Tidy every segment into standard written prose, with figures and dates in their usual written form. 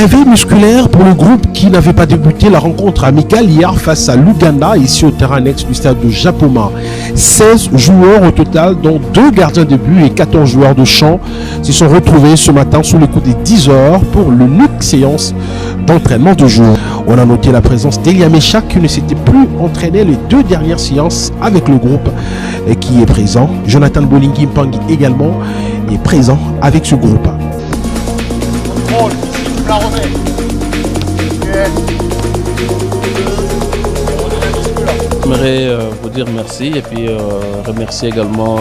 Réveil musculaire pour le groupe qui n'avait pas débuté la rencontre amicale hier face à l'Ouganda, ici au terrain annexe du stade de Japoma. 16 joueurs au total, dont 2 gardiens de but et 14 joueurs de champ, se sont retrouvés ce matin sous le coup des 10 heures pour l'unique séance d'entraînement de jour. On a noté la présence d'Elia Meshak qui ne s'était plus entraîné les 2 dernières séances avec le groupe et qui est présent. Jonathan Bolingi Mpangi également est présent avec ce groupe. J'aimerais vous dire merci et puis remercier également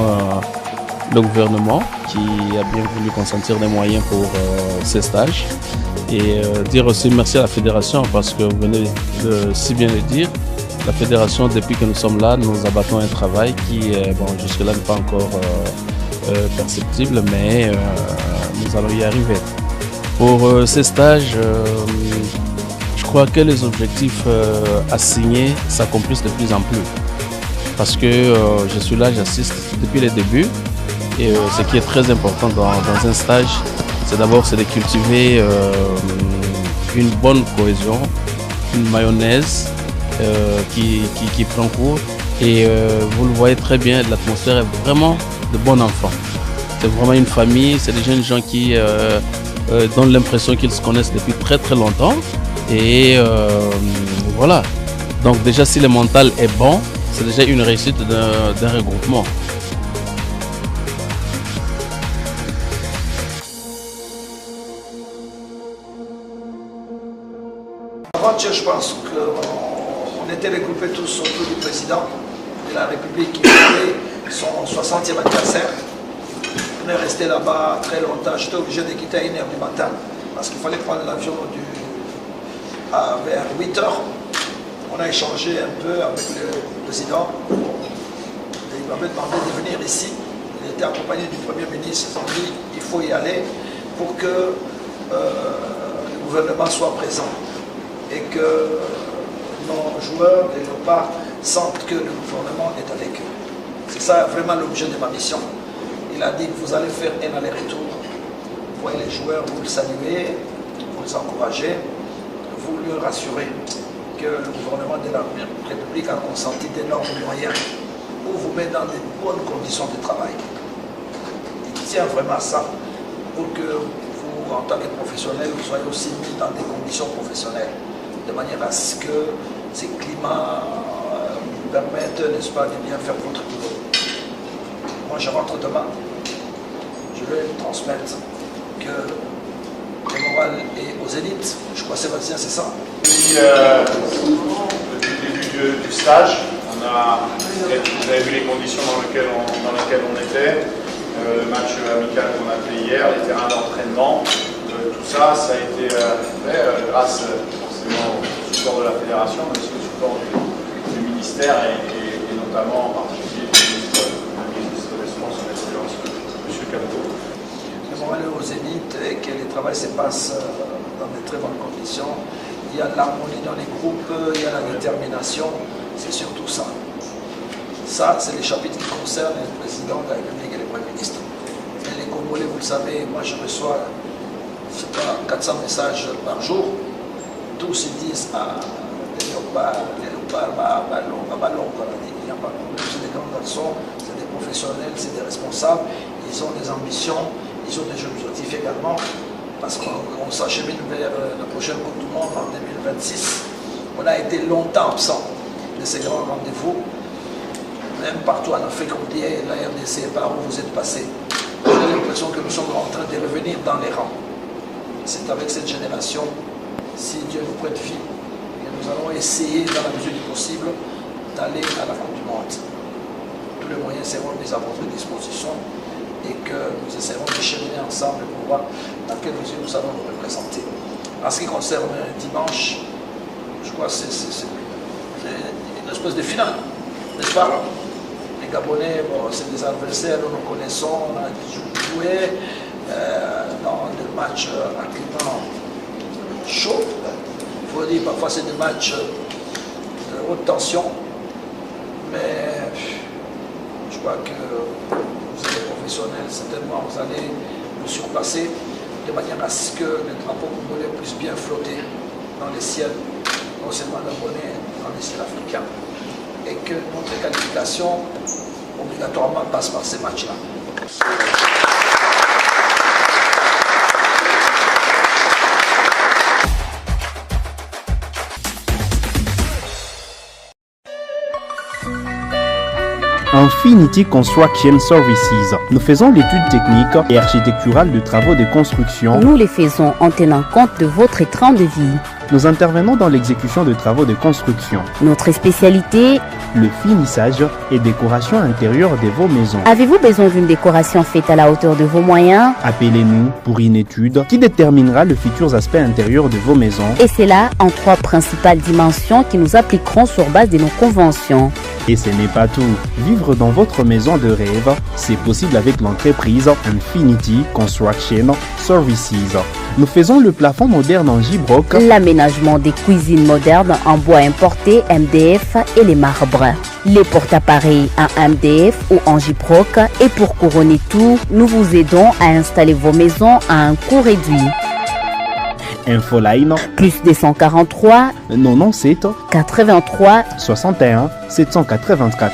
le gouvernement qui a bien voulu consentir des moyens pour ces stages et dire aussi merci à la fédération parce que vous venez de si bien le dire. La fédération, depuis que nous sommes là, nous abattons un travail qui bon, jusque-là n'est pas encore perceptible, mais nous allons y arriver. Pour ces stages, je crois que les objectifs assignés s'accomplissent de plus en plus. Parce que je suis là, j'assiste depuis les débuts. Et ce qui est très important dans un stage, c'est d'abord de cultiver une bonne cohésion, une mayonnaise qui prend cours. Et vous le voyez très bien, l'atmosphère est vraiment de bon enfant. C'est vraiment une famille, c'est des jeunes gens qui donnent l'impression qu'ils se connaissent depuis très très longtemps. Et voilà. Donc déjà si le mental est bon, c'est déjà une réussite d'un regroupement. Avant-hier, je pense qu'on était regroupés tous autour du président de la République qui fêtait son 60e anniversaire. On est resté là-bas très longtemps. J'étais obligé de quitter à 1h du matin parce qu'il fallait prendre l'avion vers 8 h. On a échangé un peu avec le président. Et il m'avait demandé de venir ici. Il était accompagné du Premier ministre. Ils ont dit qu'il faut y aller pour que le gouvernement soit présent et que nos joueurs et nos pas sentent que le gouvernement est avec eux. C'est ça vraiment l'objet de ma mission. Il a dit que vous allez faire un aller-retour. Vous voyez les joueurs, vous les saluez, vous les encouragez, vous leur rassurez que le gouvernement de la République a consenti d'énormes moyens pour vous mettre dans de bonnes conditions de travail. Il tient vraiment à ça pour que vous, en tant que professionnel, vous soyez aussi mis dans des conditions professionnelles, de manière à ce que ces climats vous permettent, n'est-ce pas, de bien faire votre boulot. Moi, je rentre demain. Je vais transmettre que le moral est aux élites. Je crois, Sébastien, c'est ça. Depuis le début du stage, vous avez vu les conditions dans lesquelles on était, le match amical qu'on a fait hier, les terrains d'entraînement, tout ça, ça a été fait grâce forcément au support de la fédération, mais aussi au support du ministère et notamment en particulier du ministre des Sports sous l'excellence, M. Capto. Le moral est aux élites et que le travail se passe dans de très bonnes conditions. Il y a l'harmonie dans les groupes, il y a la détermination, c'est surtout ça. Ça, c'est les chapitres qui concernent le président de la République et le Premier ministre. Et les Congolais, vous le savez, moi je reçois, je sais pas, 400 messages par jour. Tous ils disent les léopards, ballon. Il n'y a pas de problème, c'est des grands garçons, c'est des professionnels, c'est des responsables. Ils ont des ambitions, ils ont des objectifs également. Parce qu'on s'achemine vers la prochaine Coupe du Monde en 2026. On a été longtemps absent de ces grands rendez-vous. Même partout en Afrique, on dit la RDC, par où vous êtes passé. J'ai l'impression que nous sommes en train de revenir dans les rangs. C'est avec cette génération, si Dieu nous prête vie, et nous allons essayer, dans la mesure du possible, d'aller à la Coupe du Monde. Tous les moyens seront mis à votre disposition et que nous essaierons de cheminer ensemble pour voir dans quelle mesure nous allons nous représenter. En ce qui concerne dimanche, je crois que c'est une espèce de finale, n'est-ce pas? Les Gabonais, bon, c'est des adversaires, nous nous connaissons, on a joué dans des matchs à climat chaud. Il faut dire, parfois c'est des matchs de haute tension, mais je crois que vous êtes professionnels, certainement vous allez nous surpasser de manière à ce que le drapeau congolais puisse bien flotter dans les ciels, non seulement gabonais, dans les ciels africains, et que notre qualification obligatoirement passe par ces matchs-là. Infinity Construction Services. Nous faisons l'étude technique et architecturale de travaux de construction. Nous les faisons en tenant compte de votre train de vie. Nous intervenons dans l'exécution de travaux de construction. Notre spécialité, le finissage et décoration intérieure de vos maisons. Avez-vous besoin d'une décoration faite à la hauteur de vos moyens? Appelez-nous pour une étude qui déterminera les futurs aspects intérieurs de vos maisons. Et c'est là en 3 principales dimensions qui nous appliqueront sur base de nos conventions. Et ce n'est pas tout. Vivre dans votre maison de rêve, c'est possible avec l'entreprise Infinity Construction Services. Nous faisons le plafond moderne en J-Broc, l'aménagement des cuisines modernes en bois importé MDF et les marbres, les porte-appareils en MDF ou en J-Broc, et pour couronner tout, nous vous aidons à installer vos maisons à un coût réduit. Infoline plus 243 97 83 61 784.